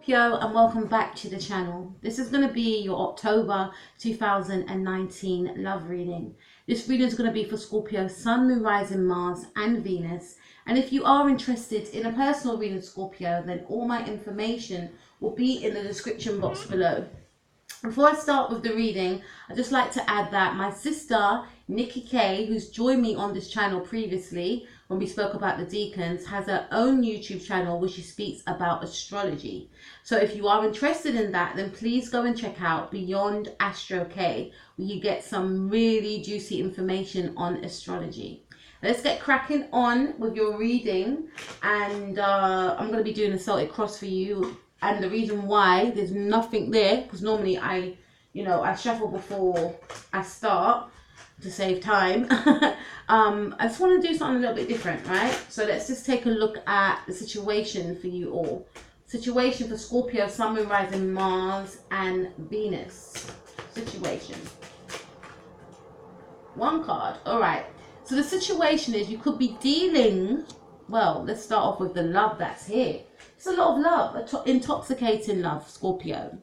Scorpio, and welcome back to the channel. This is going to be your October 2019 love reading. This reading is going to be for Scorpio Sun, Moon, Rising, Mars and Venus. And if you are interested in a personal reading, Scorpio, then all my information will be in the description box below. Before I start with the reading, I'd just like to add that my sister, Nikki K, who's joined me on this channel previously when we spoke about the deacons, has her own YouTube channel where she speaks about astrology. So if you are interested in that, then please go and check out Beyond Astro K, where you get some really juicy information on astrology. Let's get cracking on with your reading, and I'm going to be doing a Celtic cross for you. And the reason why there's nothing there, because normally I shuffle before I start to save time. I just want to do something a little bit different, right? So let's just take a look at the situation for you all. Situation for Scorpio, Sun, Moon, Rising, Mars and Venus. Situation. One card. All right. So the situation is you could be dealing, well, let's start off with the love that's here. It's a lot of love, intoxicating love, Scorpio.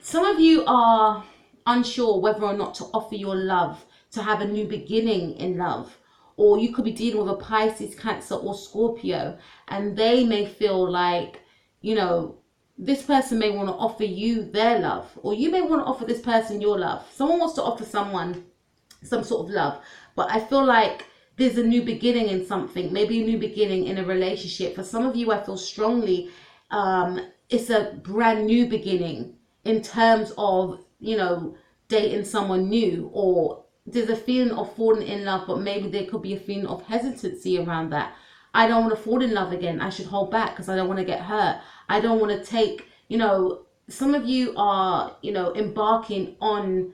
Some of you are unsure whether or not to offer your love, to have a new beginning in love. Or you could be dealing with a Pisces, Cancer or Scorpio, and they may feel like, this person may want to offer you their love, or you may want to offer this person your love. Someone wants to offer someone some sort of love, but I feel like there's a new beginning in something, maybe a new beginning in a relationship. For some of you, I feel strongly it's a brand new beginning in terms of, dating someone new, or there's a feeling of falling in love, but maybe there could be a feeling of hesitancy around that. I don't want to fall in love again. I should hold back because I don't want to get hurt. I don't want to take, some of you are, embarking on,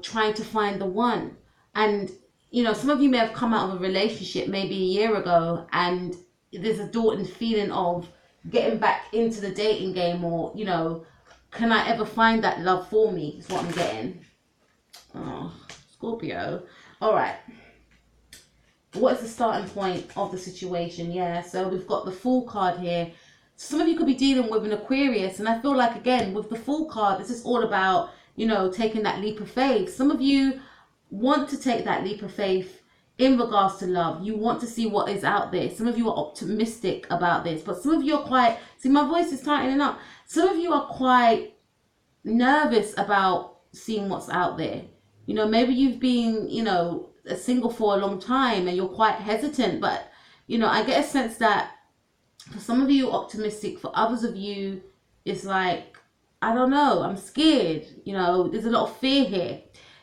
trying to find the one. And some of you may have come out of a relationship maybe a year ago, and there's a daunting feeling of getting back into the dating game, or, can I ever find that love for me, is what I'm getting. Oh, Scorpio. All right. What is the starting point of the situation? Yeah, so we've got the Fool card here. Some of you could be dealing with an Aquarius, and I feel like, again, with the Fool card, this is all about, taking that leap of faith. Some of you want to take that leap of faith in regards to love. You want to see what is out there. Some of you are optimistic about this, but some of you are quite, see, my voice is tightening up. Some of you are quite nervous about seeing what's out there. Maybe you've been, a single for a long time and you're quite hesitant, but, I get a sense that for some of you optimistic, for others of you, it's like, I don't know, I'm scared. There's a lot of fear here.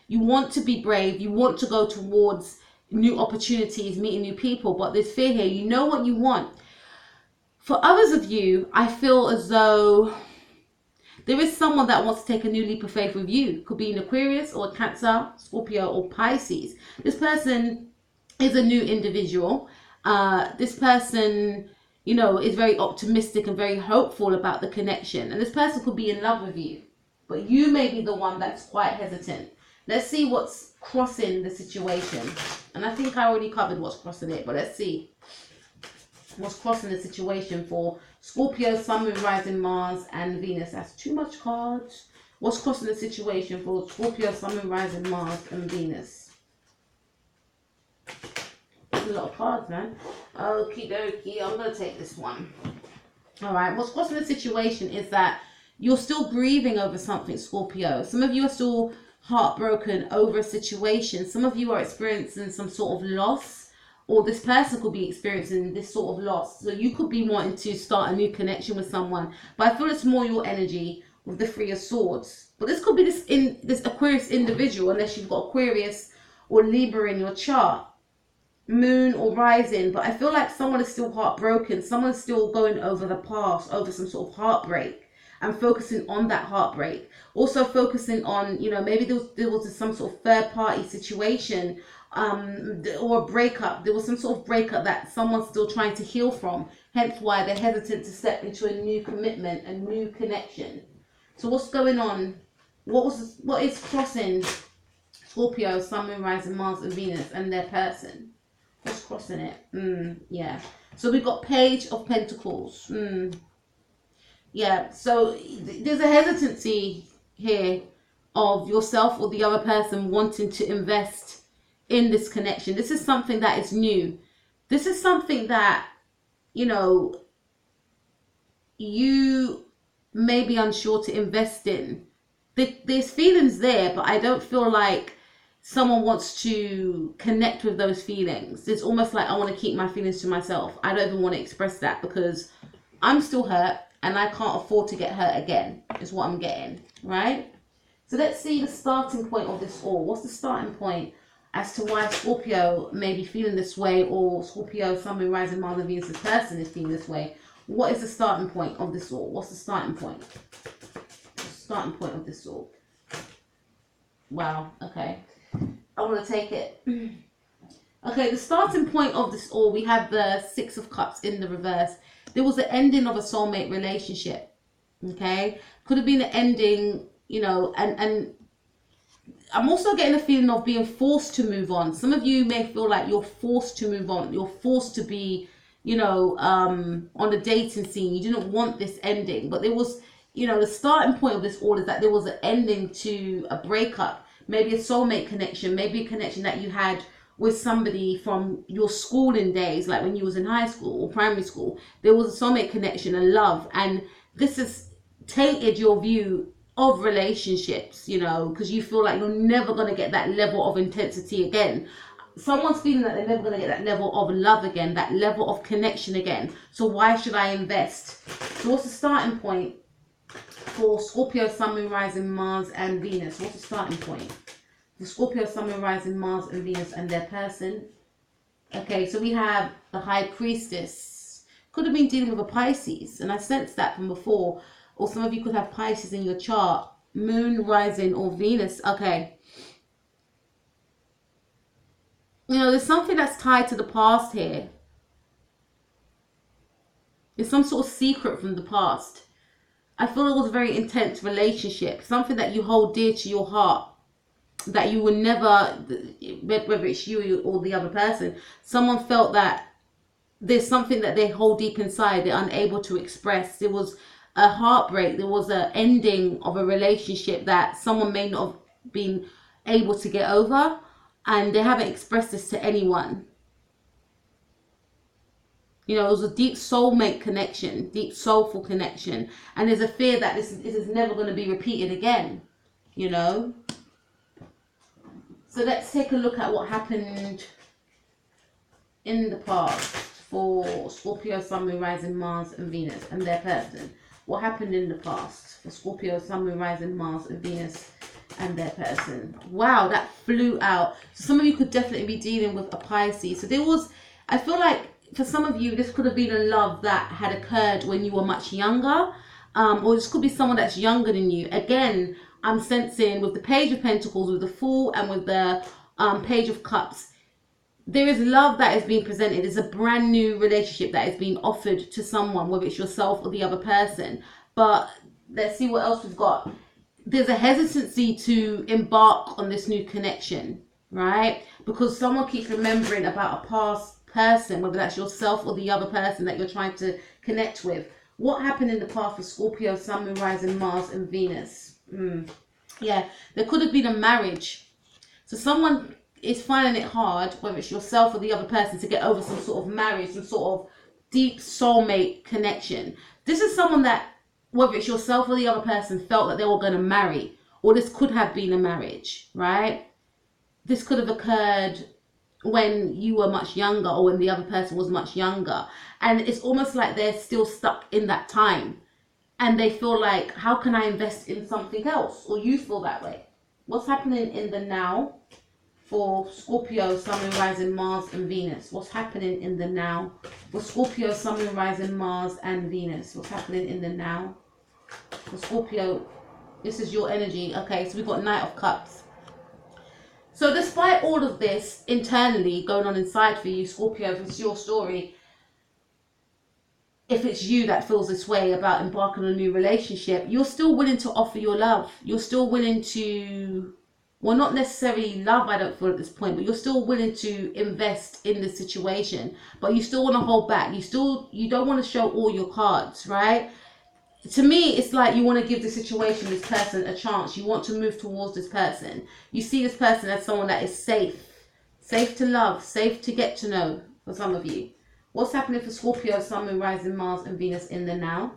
You want to be brave. You want to go towards new opportunities, meeting new people, but there's fear here. You know what you want. For others of you, I feel as though there is someone that wants to take a new leap of faith with you. Could be an Aquarius or a Cancer, Scorpio or Pisces. This person is a new individual. This person, is very optimistic and very hopeful about the connection. And this person could be in love with you, but you may be the one that's quite hesitant. Let's see what's crossing the situation. And I think I already covered what's crossing it, but let's see what's crossing the situation for Scorpio, Sun, Moon, Rising, Mars and Venus. That's too much cards. What's crossing the situation for Scorpio, Sun, Moon, Rising, Mars and Venus? That's a lot of cards, man. Okie dokie, I'm going to take this one. All right, what's crossing the situation is that you're still grieving over something, Scorpio. Some of you are still heartbroken over a situation. Some of you are experiencing some sort of loss, or this person could be experiencing this sort of loss. So you could be wanting to start a new connection with someone, but I feel it's more your energy with the Three of Swords. But this could be this Aquarius individual, unless you've got Aquarius or Libra in your chart, Moon or Rising. But I feel like someone is still heartbroken. Someone's still going over the past, over some sort of heartbreak, and focusing on that heartbreak. Also focusing on, maybe there was some sort of third party situation, or a breakup. There was some sort of breakup that someone's still trying to heal from. Hence why they're hesitant to step into a new commitment, a new connection. So what's going on? What is crossing Scorpio, Sun, Moon, Rising, Mars and Venus and their person? What's crossing it? Yeah. So we've got Page of Pentacles. Yeah, so there's a hesitancy here of yourself or the other person wanting to invest in this connection. This is something that is new. This is something that, you know, you may be unsure to invest in. There's feelings there, but I don't feel like someone wants to connect with those feelings. It's almost like I want to keep my feelings to myself. I don't even want to express that because I'm still hurt and I can't afford to get hurt again, is what I'm getting, right? So let's see the starting point of this all. What's the starting point as to why Scorpio may be feeling this way, or Scorpio, Sun, Moon, Rising, Mars, and Venus, this person is feeling this way? What is the starting point of this all? What's the starting point? The starting point of this all. Wow, okay. I want to take it. Okay, the starting point of this all, we have the Six of Cups in the reverse. There was the ending of a soulmate relationship. Okay? Could have been the ending, you know, and I'm also getting a feeling of being forced to move on. Some of you may feel like you're forced to move on. You're forced to be, you know, on the dating scene. You didn't want this ending, but there was, you know, the starting point of this all is that there was an ending to a breakup, maybe a soulmate connection, maybe a connection that you had with somebody from your schooling days, like when you was in high school or primary school. There was a soulmate connection, a love, and this has tainted your view of relationships, you know, because you feel like you're never going to get that level of intensity again. Someone's feeling that they're never going to get that level of love again, that level of connection again. So why should I invest? So what's the starting point for Scorpio, Sun, Moon, Rising, Mars, and Venus? What's the starting point for Scorpio, Sun, Moon, Rising, Mars, and Venus, and their person? Okay, so we have the High Priestess. Could have been dealing with a Pisces, and I sensed that from before. Or some of you could have Pisces in your chart. Moon, Rising, or Venus. Okay. You know, there's something that's tied to the past here. There's some sort of secret from the past. I feel it was a very intense relationship. Something that you hold dear to your heart. That you would never, whether it's you or the other person, someone felt that there's something that they hold deep inside, they're unable to express. There was a heartbreak, there was an ending of a relationship that someone may not have been able to get over, and they haven't expressed this to anyone. You know, it was a deep soulmate connection, deep soulful connection, and there's a fear that this is never going to be repeated again, you know. So let's take a look at what happened in the past for Scorpio, Sun, Moon, Rising, Mars, and Venus, and their person. What happened in the past for Scorpio, Sun, Moon, Rising, Mars, and Venus, and their person? Wow, that flew out. So some of you could definitely be dealing with a Pisces. So there was, I feel like for some of you, this could have been a love that had occurred when you were much younger. Or this could be someone that's younger than you. Again, I'm sensing with the Page of Pentacles, with the Fool, and with the Page of Cups, there is love that is being presented. It's a brand new relationship that is being offered to someone, whether it's yourself or the other person. But let's see what else we've got. There's a hesitancy to embark on this new connection, right? Because someone keeps remembering about a past person, whether that's yourself or the other person that you're trying to connect with. What happened in the past for Scorpio, Sun, Moon, Rising, Mars, and Venus? Yeah, there could have been a marriage. So someone is finding it hard, whether it's yourself or the other person, to get over some sort of marriage, some sort of deep soulmate connection. This is someone that, whether it's yourself or the other person, felt that they were going to marry, or this could have been a marriage, right? This could have occurred when you were much younger, or when the other person was much younger, and it's almost like they're still stuck in that time, and they feel like, how can I invest in something else? Or you feel that way. What's happening in the now for Scorpio, Sun, Moon, Rising, Mars, and Venus? What's happening in the now for Scorpio, Sun, Moon, Rising, Mars, and Venus? What's happening in the now for Scorpio? This is your energy. Okay, so we've got Knight of Cups. So despite all of this internally going on inside for you, Scorpio, if it's your story, if it's you that feels this way about embarking on a new relationship, you're still willing to offer your love. You're still willing to, well, not necessarily love, I don't feel at this point, but you're still willing to invest in the situation, but you still want to hold back. You don't want to show all your cards, right? to me, it's like you want to give the situation, this person, a chance. You want to move towards this person. You see this person as someone that is safe. Safe to love, safe to get to know for some of you. What's happening for Scorpio, Sun, Moon, Rising, Mars and Venus in the now?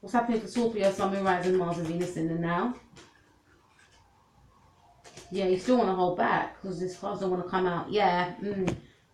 What's happening for Scorpio, Sun, Moon, Rising, Mars and Venus in the now? Yeah, you still want to hold back because this cards don't want to come out. Yeah.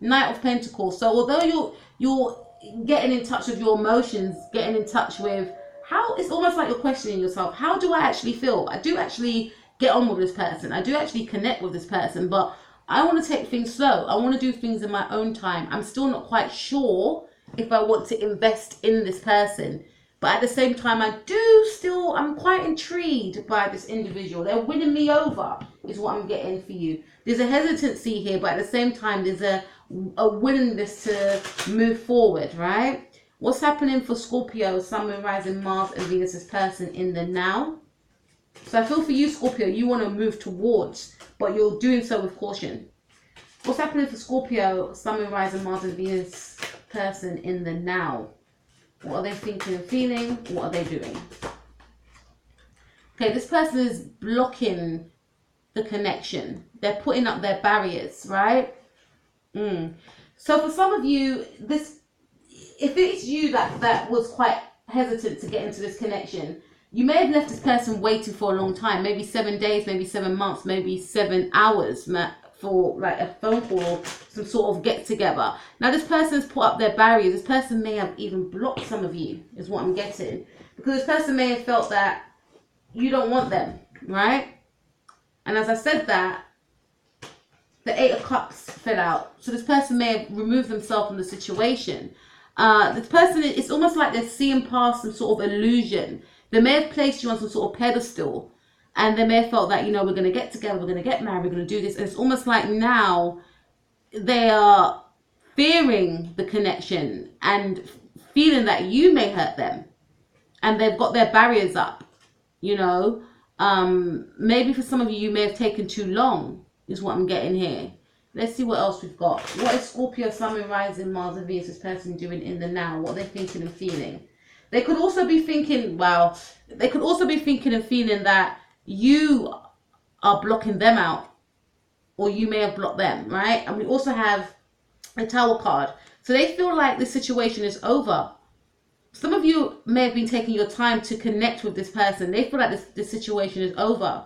Knight of Pentacles. So although you're getting in touch with your emotions, getting in touch with how, it's almost like you're questioning yourself. How do I actually feel? I do actually get on with this person. I do actually connect with this person, but I want to take things slow. I want to do things in my own time. I'm still not quite sure if I want to invest in this person. But at the same time, I'm quite intrigued by this individual. They're winning me over, is what I'm getting for you. There's a hesitancy here, but at the same time, there's a willingness to move forward, right? What's happening for Scorpio, Sun, Moon, Rising, Mars and Venus' person in the now? So I feel for you, Scorpio, you want to move towards, but you're doing so with caution. What's happening for Scorpio, Sun, Moon, Rising, Mars and Venus person in the now? What are they thinking and feeling? What are they doing? Okay, this person is blocking the connection. They're putting up their barriers, right? So for some of you, if it's you that was quite hesitant to get into this connection, you may have left this person waiting for a long time, maybe 7 days, maybe 7 months, maybe 7 hours for like a phone call or some sort of get together. Now this person's put up their barriers. This person may have even blocked some of you, is what I'm getting, because this person may have felt that you don't want them, right? And as I said that, the 8 of Cups fell out. So this person may have removed themselves from the situation. This person, it's almost like they're seeing past some sort of illusion. They may have placed you on some sort of pedestal, and they may have felt that, you know, we're going to get together, we're going to get married, we're going to do this. And it's almost like now they are fearing the connection and feeling that you may hurt them. And they've got their barriers up, you know. Maybe for some of you, you may have taken too long, is what I'm getting here. Let's see what else we've got. What is Scorpio, Sun, Moon, Rising, Mars and Venus, this person doing in the now? What are they thinking and feeling? They could also be thinking, well, they could also be thinking and feeling that you are blocking them out, or you may have blocked them, right? And we also have a Tower card. So they feel like this situation is over. Some of you may have been taking your time to connect with this person. They feel like this situation is over.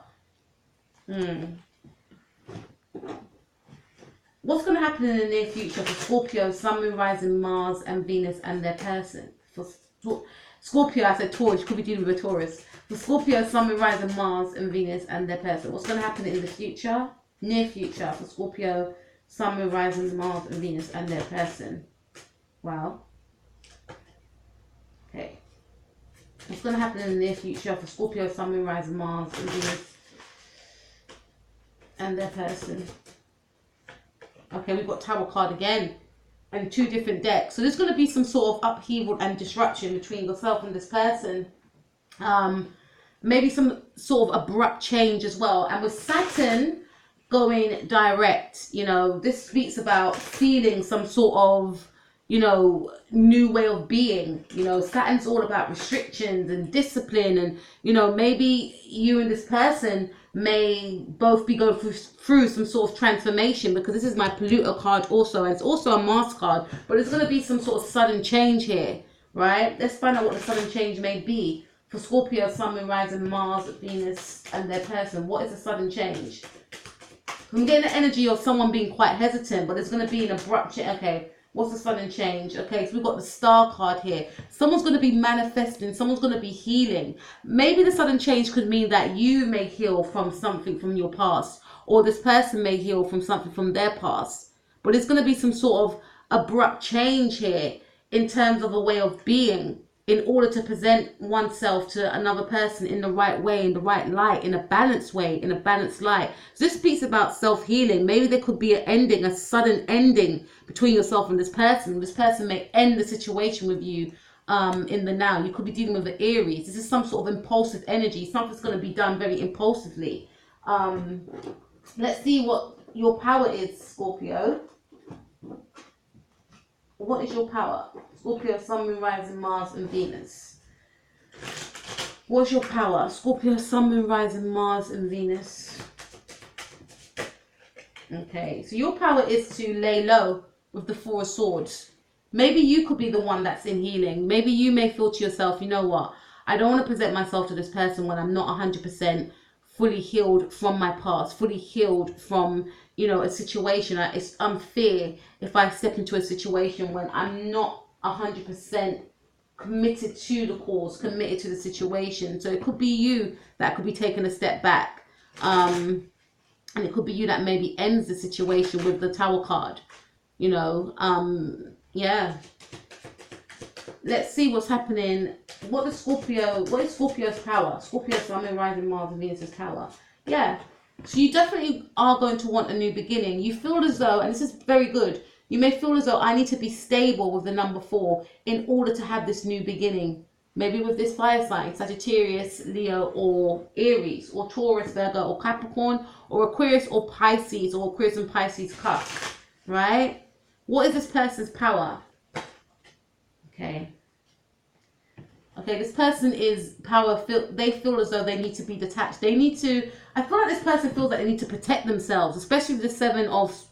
What's going to happen in the near future for Scorpio, Sun, Moon, Rising, Mars and Venus and their person? For Scorpio, I said Taurus, could be dealing with a Taurus. For Scorpio, Sun, Moon, Rising, Mars and Venus and their person. What's going to happen in the future? Near future for Scorpio, Sun, Moon, Rising, Mars and Venus and their person. Wow. Okay. What's going to happen in the near future for Scorpio, Sun, Moon, Rising, Mars and Venus and their person? Okay, we've got Tower card again and 2 different decks. So there's going to be some sort of upheaval and disruption between yourself and this person. Maybe some sort of abrupt change as well. And with Saturn going direct, you know, this speaks about feeling some sort of, you know, new way of being. You know, Saturn's all about restrictions and discipline, and, you know, maybe you and this person may both be going through some sort of transformation, because this is my Pluto card also, and it's also a Mars card, but there's going to be some sort of sudden change here, right? Let's find out what the sudden change may be for Scorpio, Sun, Moon, Rising, Mars, Venus and their person. What is the sudden change? I'm getting the energy of someone being quite hesitant, but there's going to be an abrupt change. Okay, what's the sudden change? Okay, so we've got the Star card here. Someone's going to be manifesting. Someone's going to be healing. Maybe the sudden change could mean that you may heal from something from your past, or this person may heal from something from their past. But it's going to be some sort of abrupt change here in terms of a way of being, in order to present oneself to another person in the right way, in the right light, in a balanced way, in a balanced light. So this speaks about self-healing. Maybe there could be an ending, a sudden ending between yourself and this person. This person may end the situation with you in the now. You could be dealing with the Aries. This is some sort of impulsive energy. Something's going to be done very impulsively. Let's see what your power is, Scorpio. What is your power? Scorpio, Sun, Moon, Rising, Mars, and Venus. What's your power? Scorpio, Sun, Moon, Rising, Mars, and Venus. Okay, so your power is to lay low with the Four of Swords. Maybe you could be the one that's in healing. Maybe you may feel to yourself, you know what? I don't want to present myself to this person when I'm not 100% fully healed from my past, fully healed from, you know, a situation. It's unfair if I step into a situation when I'm not 100% committed to the cause, committed to the situation. So it could be you that could be taking a step back. And it could be you that maybe ends the situation with the Tower card, you know. Yeah. Let's see what's happening. What is Scorpio's power? Scorpio, Sun, Moon, Rising, Mars, and Venus's power. Yeah. So you definitely are going to want a new beginning. You feel as though, and this is very good, you may feel as though I need to be stable with the number 4 in order to have this new beginning. Maybe with this fire sign, Sagittarius, Leo, or Aries, or Taurus, Virgo, or Capricorn, or Aquarius, or Pisces, or Aquarius and Pisces cusp, right? What is this person's power? Okay. Okay, this person is power. They feel as though they need to be detached. They need to. I feel like this person feels that they need to protect themselves, especially with the 7 of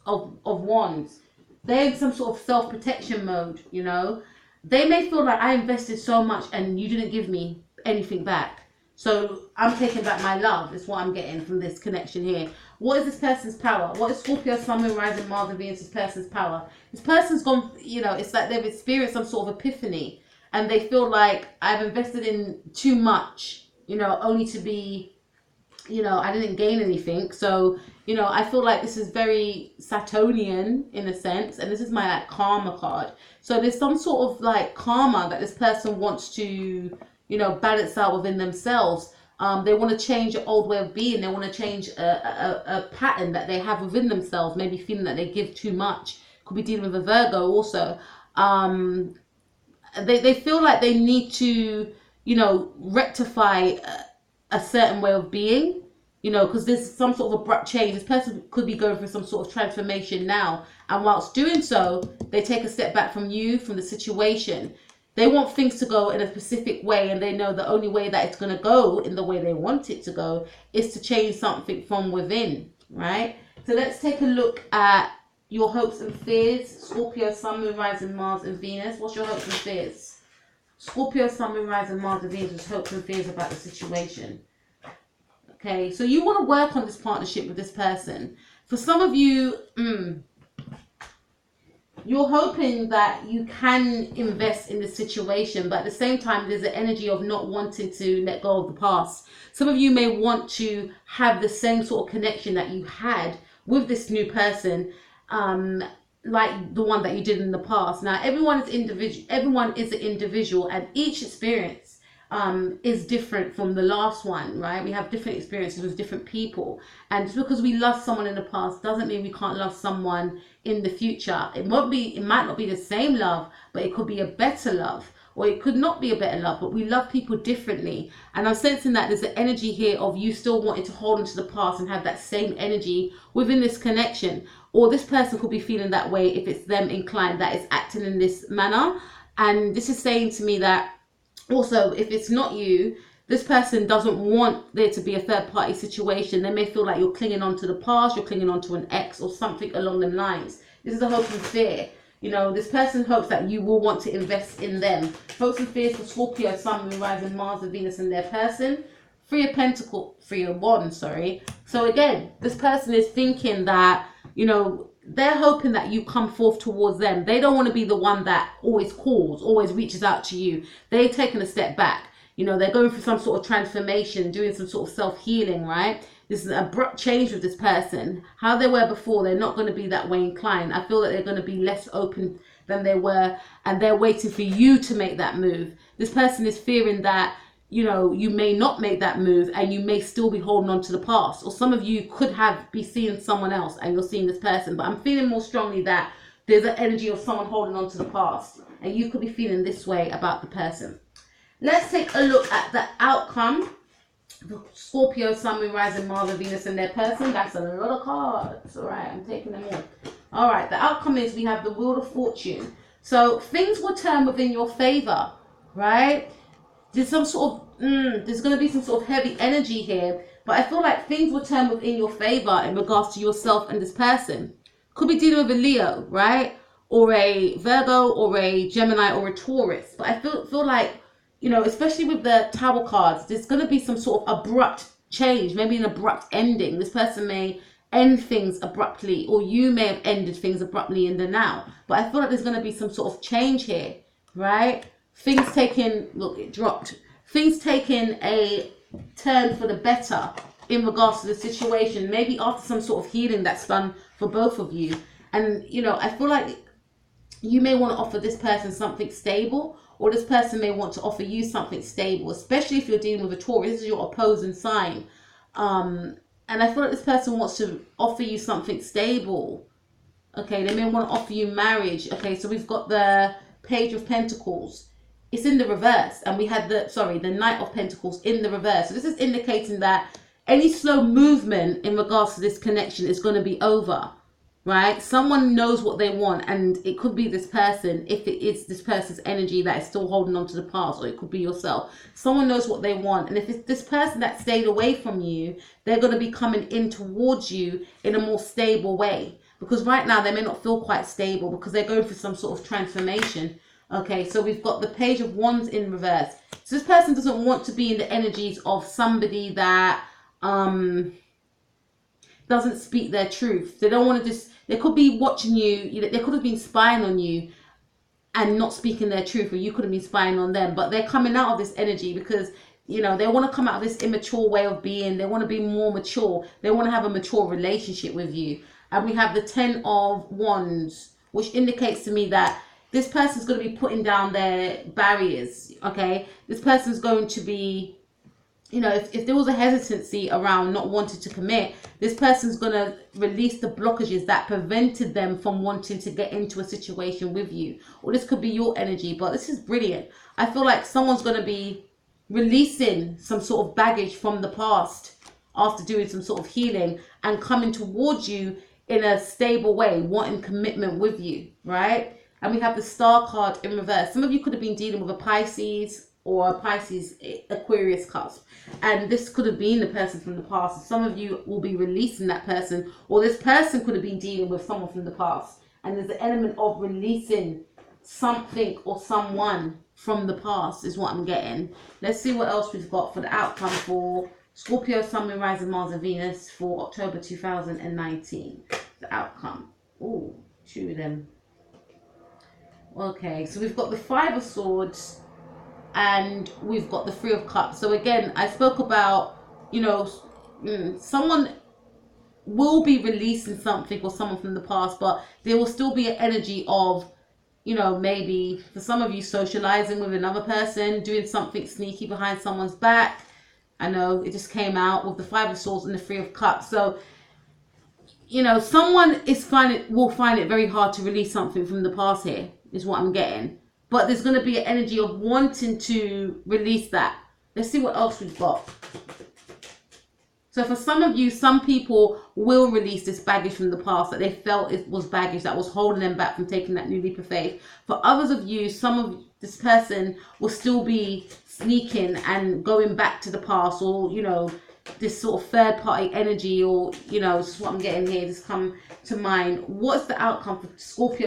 Wands. They're in some sort of self-protection mode. You know, they may feel like I invested so much and you didn't give me anything back, so I'm taking back my love. Is what I'm getting from this connection here. What is this person's power? What is Scorpio, Sun, Moon, Rising, Mars, and Venus' person's power? This person's gone. You know, it's like they've experienced some sort of epiphany. And they feel like I've invested in too much, you know, only to be, you know, I didn't gain anything. So, you know, I feel like this is very Saturnian in a sense. And this is my like karma card. So there's some sort of like karma that this person wants to, you know, balance out within themselves. They want to change an old way of being. They want to change a pattern that they have within themselves. Maybe feeling that they give too much. Could be dealing with a Virgo also. They feel like they need to, you know, rectify a certain way of being, you know, because there's some sort of abrupt change. This person could be going through some sort of transformation now. And whilst doing so, they take a step back from you, from the situation. They want things to go in a specific way, and they know the only way that it's going to go in the way they want it to go is to change something from within, right? So let's take a look at your hopes and fears. Scorpio, Sun, Moon, Rising, Mars, and Venus. What's your hopes and fears? Scorpio, Sun, Moon, Rising, Mars, and Venus. Hopes and fears about the situation. Okay, so you want to work on this partnership with this person. For some of you, you're hoping that you can invest in this situation, but at the same time, there's an energy of not wanting to let go of the past. Some of you may want to have the same sort of connection that you had with this new person, like the one that you did in the past. Now, everyone is individual. Everyone is an individual, and each experience is different from the last one, right? We have different experiences with different people, and just because we love someone in the past doesn't mean we can't love someone in the future. It might not be the same love, but it could be a better love, or it could not be a better love. But we love people differently, and I'm sensing that there's an energy here of you still wanting to hold into the past and have that same energy within this connection. Or this person could be feeling that way if it's them inclined that is acting in this manner. And this is saying to me that also, if it's not you, this person doesn't want there to be a third party situation. They may feel like you're clinging on to the past, you're clinging on to an ex or something along the lines. This is a hope and fear. You know, this person hopes that you will want to invest in them. Hopes and fears for Scorpio, Sun, Moon, Rising, Mars, and Venus in their person. Three of Wands, sorry. So again, this person is thinking that, you know, they're hoping that you come forth towards them. They don't want to be the one that always calls, always reaches out to you. They've taken a step back. You know, they're going through some sort of transformation, doing some sort of self-healing, right? This is an abrupt change with this person. How they were before, they're not going to be that way inclined. I feel that they're going to be less open than they were, and they're waiting for you to make that move. This person is fearing that, you know, you may not make that move and you may still be holding on to the past. Or some of you could be seeing someone else and you're seeing this person. But I'm feeling more strongly that there's an energy of someone holding on to the past. And you could be feeling this way about the person. Let's take a look at the outcome. The Scorpio, Sun, Moon, Rising, Mars, and Venus in their person. That's a lot of cards. All right, I'm taking them all. All right, the outcome is we have the Wheel of Fortune. So things will turn within your favor, right? There's some sort of, there's going to be some sort of heavy energy here. But I feel like things will turn within your favor in regards to yourself and this person. Could be dealing with a Leo, right? Or a Virgo, or a Gemini, or a Taurus. But I feel like, you know, especially with the Tower cards, there's going to be some sort of abrupt change, maybe an abrupt ending. This person may end things abruptly, or you may have ended things abruptly in the now. But I feel like there's going to be some sort of change here, right? Things taking, look, it dropped. Things taking a turn for the better in regards to the situation, maybe after some sort of healing that's done for both of you. And, you know, I feel like you may want to offer this person something stable, or this person may want to offer you something stable, especially if you're dealing with a Taurus. This is your opposing sign. And I feel like this person wants to offer you something stable. Okay, they may want to offer you marriage. Okay, so we've got the Page of Pentacles. It's in the reverse, and we had the Knight of Pentacles in the reverse. So this is indicating that any slow movement in regards to this connection is going to be over, right? Someone knows what they want, and it could be this person, if it is this person's energy that is still holding on to the past, or it could be yourself. Someone knows what they want, and if it's this person that stayed away from you, they're going to be coming in towards you in a more stable way. Because right now they may not feel quite stable because they're going through some sort of transformation. Okay, so we've got the Page of Wands in reverse. So this person doesn't want to be in the energies of somebody that doesn't speak their truth. They don't want to just, they could be watching you, they could have been spying on you and not speaking their truth, or you could have been spying on them. But they're coming out of this energy because, you know, they want to come out of this immature way of being. They want to be more mature. They want to have a mature relationship with you. And we have the 10 of Wands, which indicates to me that this person's going to be putting down their barriers, okay? This person's going to be, you know, if there was a hesitancy around not wanting to commit, this person's going to release the blockages that prevented them from wanting to get into a situation with you. Or this could be your energy, but this is brilliant. I feel like someone's going to be releasing some sort of baggage from the past after doing some sort of healing and coming towards you in a stable way, wanting commitment with you, right? And we have the Star card in reverse. Some of you could have been dealing with a Pisces or a Pisces Aquarius cusp. And this could have been the person from the past. Some of you will be releasing that person, or this person could have been dealing with someone from the past. And there's an element of releasing something or someone from the past is what I'm getting. Let's see what else we've got for the outcome for Scorpio, Sun, Moon, Rising, Mars and Venus for October 2019. The outcome. Ooh, two of them. Okay, so we've got the 5 of Swords and we've got the 3 of Cups. So again, I spoke about, you know, someone will be releasing something or someone from the past, but there will still be an energy of, you know, maybe for some of you socializing with another person, doing something sneaky behind someone's back. I know it just came out with the 5 of Swords and the 3 of Cups. So, you know, someone will find it very hard to release something from the past here, is what I'm getting. But there's going to be an energy of wanting to release that. Let's see what else we've got. So for some of you, some people will release this baggage from the past that they felt it was baggage that was holding them back from taking that new leap of faith. For others of you, some of this person will still be sneaking and going back to the past, or, you know, this sort of third party energy, or, you know, this is what I'm getting here, just come to mind. What's the outcome for Scorpio,